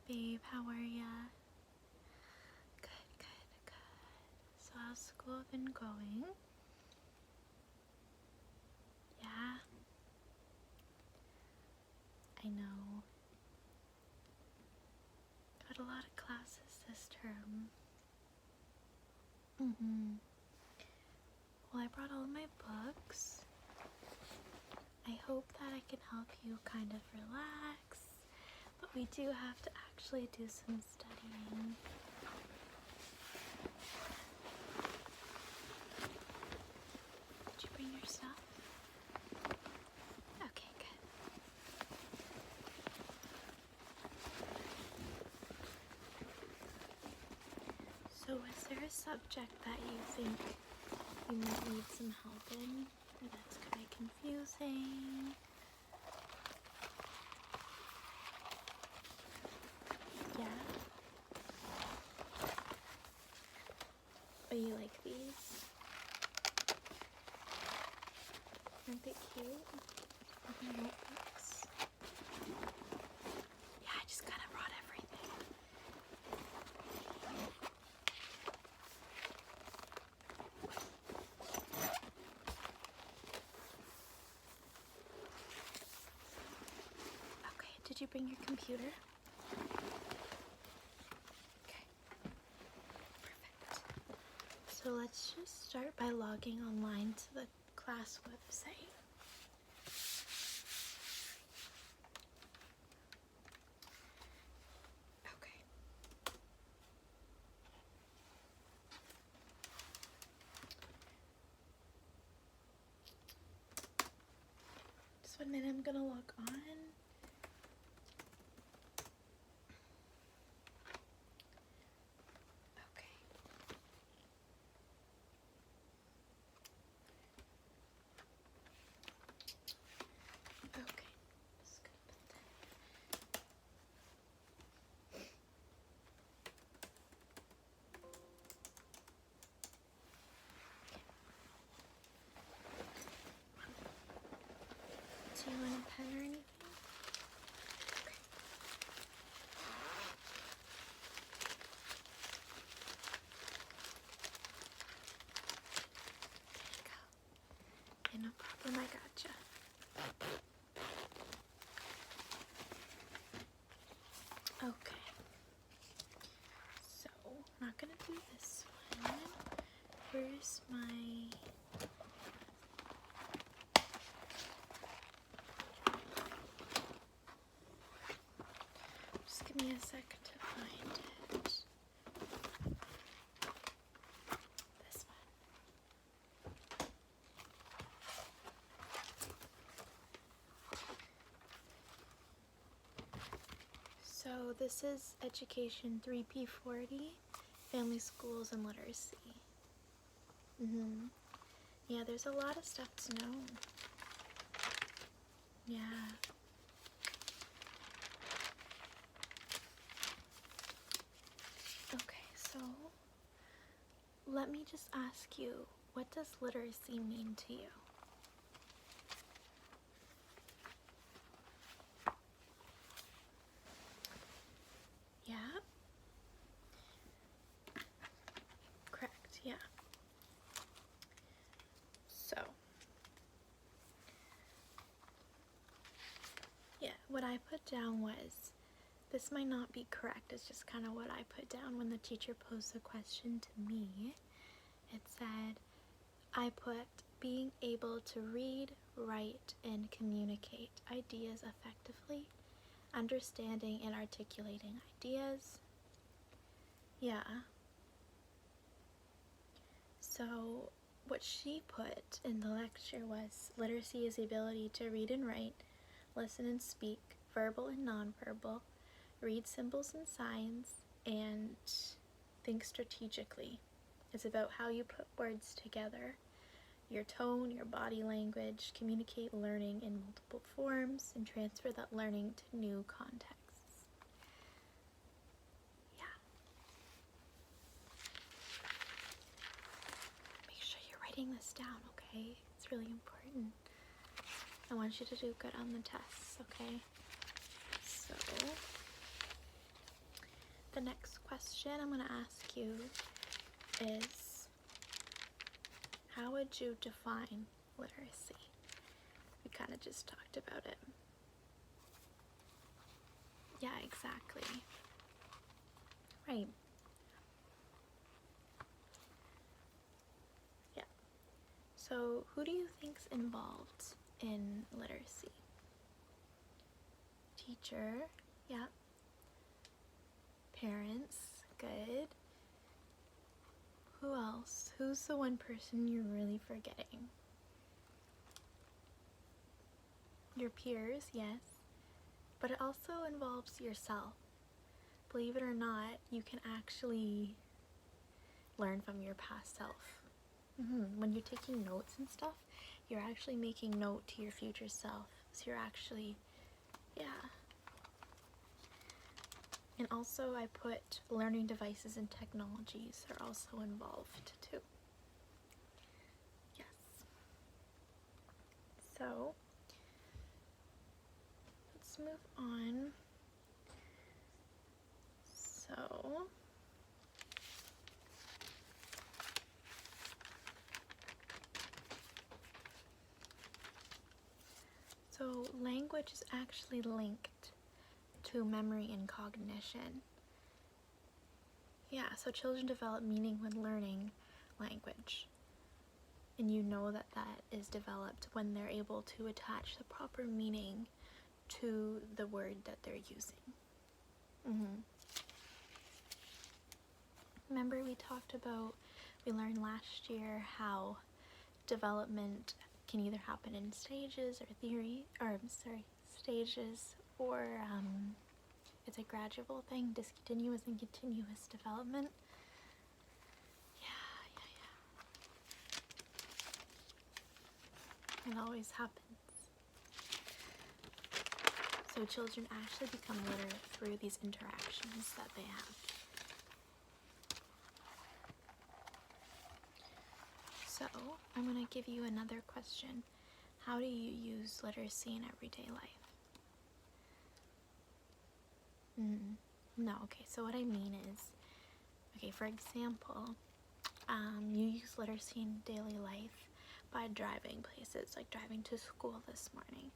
babe, how are ya? Good, good, good. So how's school been going? Yeah? I know. Got a lot of classes this term. Well, I brought all my books. I hope that I can help you kind of relax, but we do have to actually do some studying. Did you bring your stuff? Okay, good. So is there a subject that you think you might need some help in, or that's kind of confusing? Yeah? Oh, you like these? Aren't they cute? Little notebooks. Yeah, I just kind of brought everything. Okay, did you bring your computer? Okay, perfect. So let's just start by logging online to the class website. Okay. Just 1 minute, I'm gonna log on. Okay. Okay. Just gonna put that. Do you want a pen or anything? Okay. There you go. Okay, no problem, I gotcha. Okay. So, I'm not gonna do this one. Where's my... Just give me a second to find it. This one. So this is Education 3P40, Family, Schools, and Literacy. Yeah, there's a lot of stuff to know. Yeah. Okay, so let me just ask you, what does literacy mean to you? Yeah? Correct, yeah. So, yeah, what I put down was, this might not be correct, it's just kind of what I put down when the teacher posed the question to me. It said, I put being able to read, write, and communicate ideas effectively, understanding and articulating ideas. Yeah. So what she put in the lecture was, literacy is the ability to read and write, listen and speak, verbal and nonverbal, read symbols and signs, and think strategically. It's about how you put words together, your tone, your body language, communicate learning in multiple forms, and transfer that learning to new contexts. Yeah. Make sure you're writing this down, okay? It's really important. I want you to do good on the tests, okay? So, the next question I'm going to ask you is, how would you define literacy? We kind of just talked about it. Yeah, exactly. Right. Yeah. So, who do you think's involved in literacy? Teacher, yeah. Parents, good. Who else? Who's the one person you're really forgetting? Your peers, yes. But it also involves yourself. Believe it or not, you can actually learn from your past self. When you're taking notes and stuff, you're actually making note to your future self. So you're actually, yeah. And also I put learning devices and technologies are also involved too. Yes. So, let's move on. So language is actually linked to memory and cognition. Yeah, so children develop meaning when learning language. And you know that that is developed when they're able to attach the proper meaning to the word that they're using. Remember we learned last year how development can either happen in stages or it's a gradual thing, discontinuous and continuous development. Yeah. It always happens. So children actually become literate through these interactions that they have. So, I'm going to give you another question. How do you use literacy in everyday life? No, okay, so what I mean is, okay, for example, you use literacy in daily life by driving places, like driving to school this morning.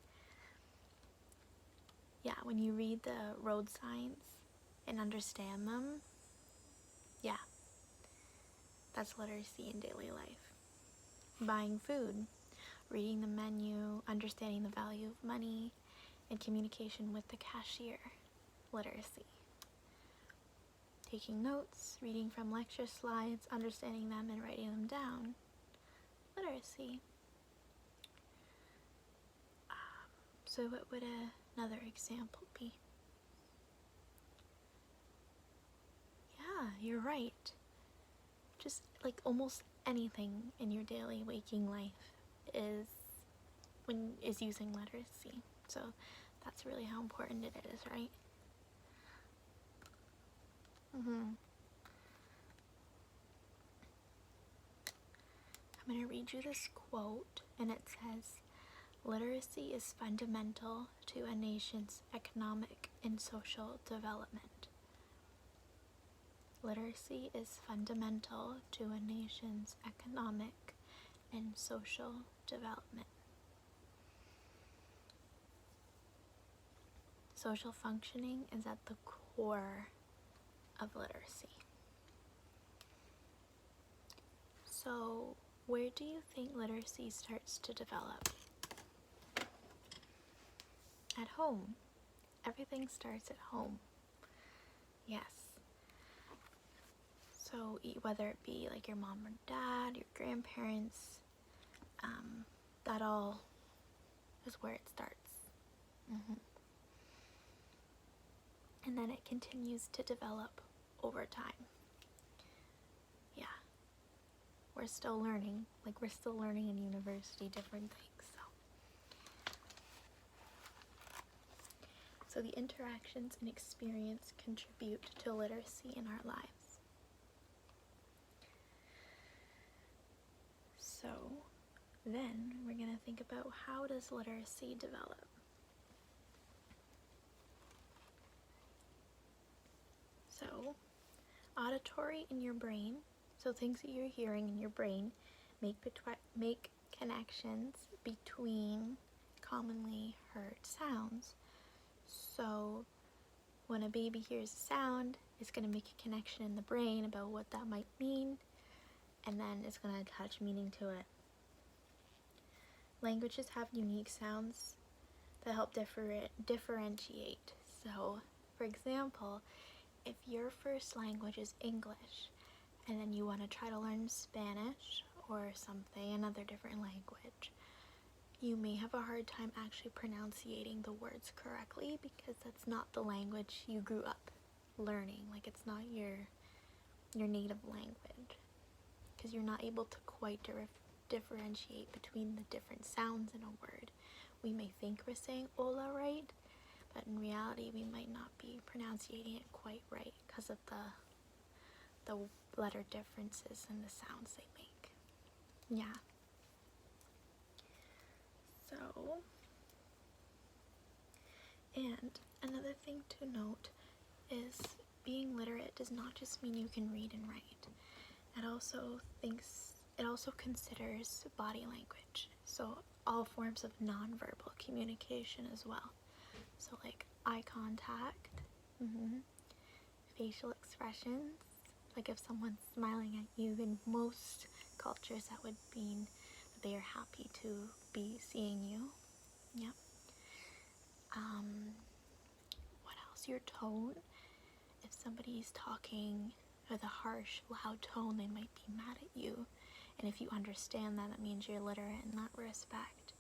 Yeah, when you read the road signs and understand them, yeah, that's literacy in daily life. Buying food, reading the menu, understanding the value of money, and communication with the cashier, literacy. Taking notes, reading from lecture slides, understanding them and writing them down, literacy. So what would another example be? Yeah, you're right. Just like almost anything in your daily waking life is using literacy. So that's really how important it is, right? I'm going to read you this quote, and it says, "Literacy is fundamental to a nation's economic and social development." Literacy is fundamental to a nation's economic and social development. Social functioning is at the core of literacy. So, where do you think literacy starts to develop? At home. Everything starts at home. Yes. So whether it be like your mom or dad, your grandparents, that all is where it starts. And then it continues to develop over time. Yeah. We're still learning. Like we're still learning in university different things. So the interactions and experience contribute to literacy in our lives. So then we're going to think about, how does literacy develop? So auditory in your brain, so things that you're hearing in your brain make connections between commonly heard sounds. So when a baby hears a sound, it's going to make a connection in the brain about what that might mean, and then it's going to attach meaning to it. Languages have unique sounds that help differentiate. So, for example, if your first language is English, and then you want to try to learn Spanish or something, another different language, you may have a hard time actually pronouncing the words correctly because that's not the language you grew up learning. Like, it's not your native language, because you're not able to quite differentiate between the different sounds in a word. We may think we're saying hola right, but in reality we might not be pronouncing it quite right because of the letter differences in the sounds they make. Yeah. So, and another thing to note is being literate does not just mean you can read and write. It also considers body language, so all forms of nonverbal communication as well. So like eye contact, facial expressions, like if someone's smiling at you, in most cultures that would mean that they are happy to be seeing you. Yep. What else? Your tone. If somebody's talking with a harsh, loud tone, they might be mad at you. And if you understand that, that means you're literate in that respect.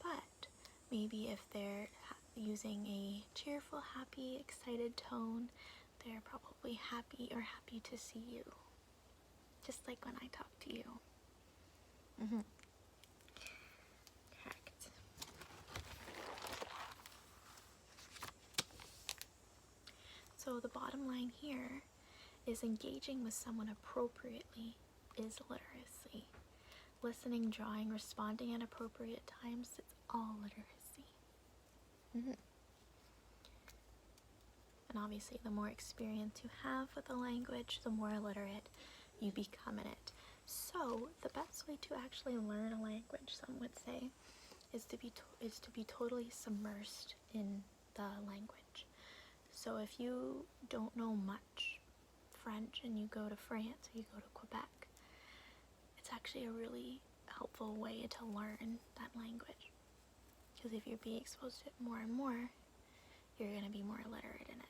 But maybe if they're using a cheerful, happy, excited tone, they're probably happy to see you. Just like when I talk to you. Correct. So the bottom line here is engaging with someone appropriately is literacy. Listening, drawing, responding at appropriate times, it's all literacy. And obviously the more experience you have with a language, the more literate you become in it. So the best way to actually learn a language, some would say, is to be totally submersed in the language. So if you don't know much French and you go to France or you go to Quebec, it's actually a really helpful way to learn that language. Because if you're being exposed to it more and more, you're going to be more literate in it.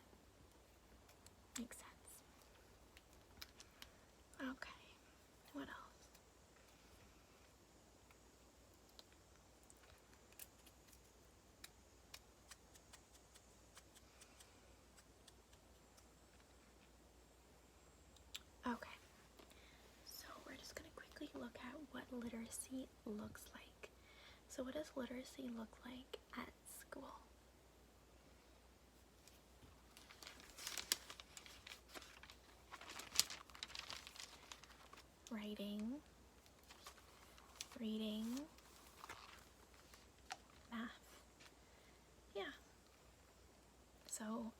Makes sense. Okay, what else? Okay, so we're just going to quickly look at what literacy looks like. So what does literacy look like at school? Writing, reading, math. Yeah. So,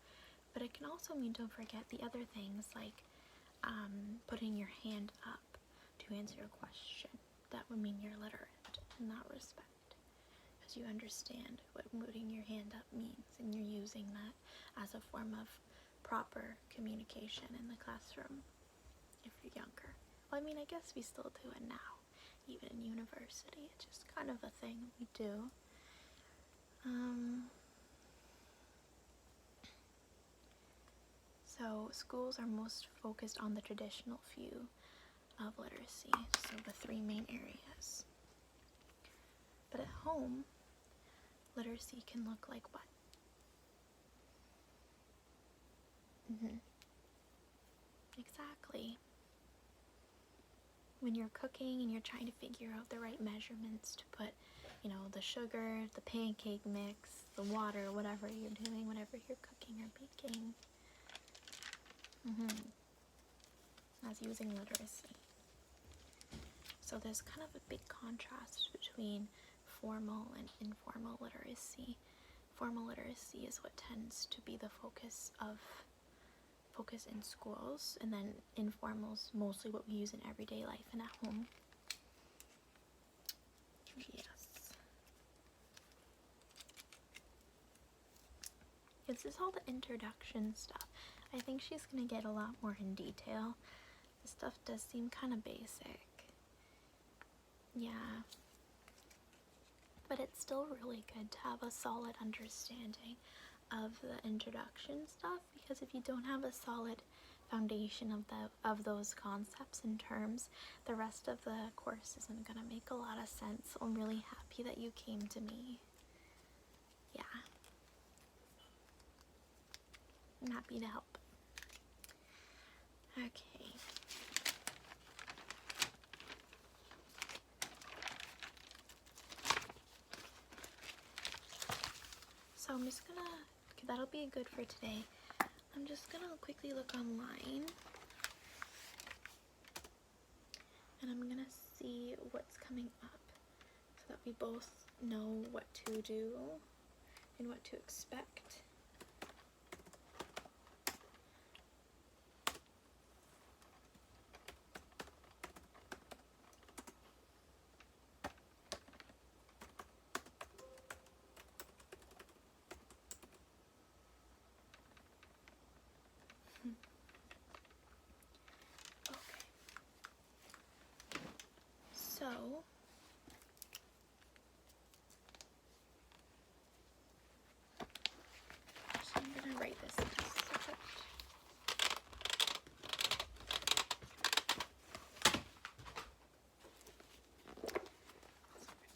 but it can also mean, don't forget the other things like putting your hand up to answer a question. That would mean you're literate in that respect, because you understand what putting your hand up means and you're using that as a form of proper communication in the classroom if you're younger. Well, I mean, I guess we still do it now, even in university. It's just kind of a thing we do. So schools are most focused on the traditional view of literacy, so the three main areas. But at home, literacy can look like what? Exactly. When you're cooking and you're trying to figure out the right measurements to put, the sugar, the pancake mix, the water, whatever you're doing, whatever you're cooking or baking. That's using literacy. So there's kind of a big contrast between formal and informal literacy. Formal literacy is what tends to be the focus focus in schools, and then informal's mostly what we use in everyday life and at home. Yes. This is all the introduction stuff. I think she's going to get a lot more in detail. This stuff does seem kind of basic. Yeah. But it's still really good to have a solid understanding of the introduction stuff, because if you don't have a solid foundation of those concepts and terms, the rest of the course isn't going to make a lot of sense. I'm really happy that you came to me. Yeah. I'm happy to help. Okay. So I'm just gonna, okay, that'll be good for today. I'm just gonna quickly look online, and I'm gonna see what's coming up so that we both know what to do and what to expect. So, I'm going to write this in a second.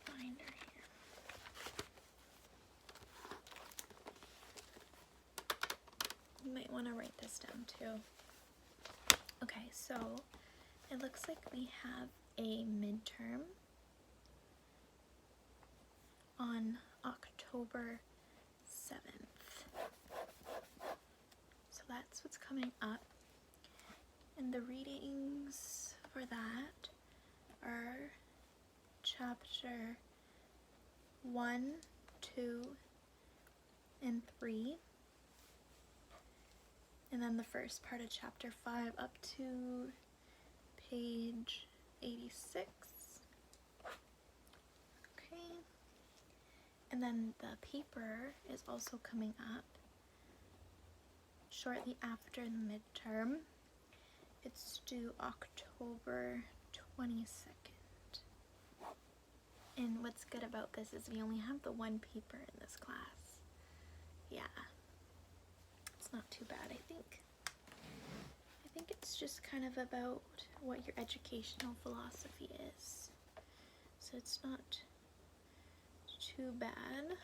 Binder here. You might want to write this down too. Okay, so it looks like we have a midterm on October 7th. So that's what's coming up. And the readings for that are chapter 1, 2, and 3. And then the first part of chapter 5 up to page 86. Okay. And then the paper is also coming up shortly after the midterm. It's due October 22nd. And what's good about this is we only have the one paper in this class. Yeah. It's not too bad, I think. I think it's just kind of about what your educational philosophy is. So it's not too bad.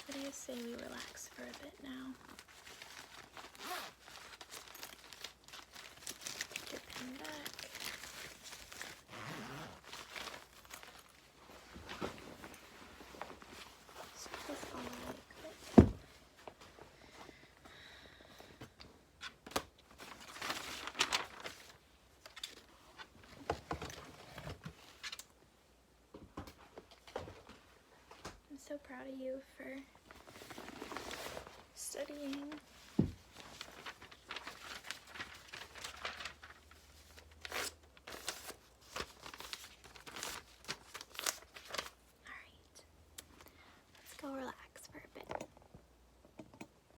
What do you say we relax for a bit now? Take your pen back. So this all really quick. I'm so proud of you for studying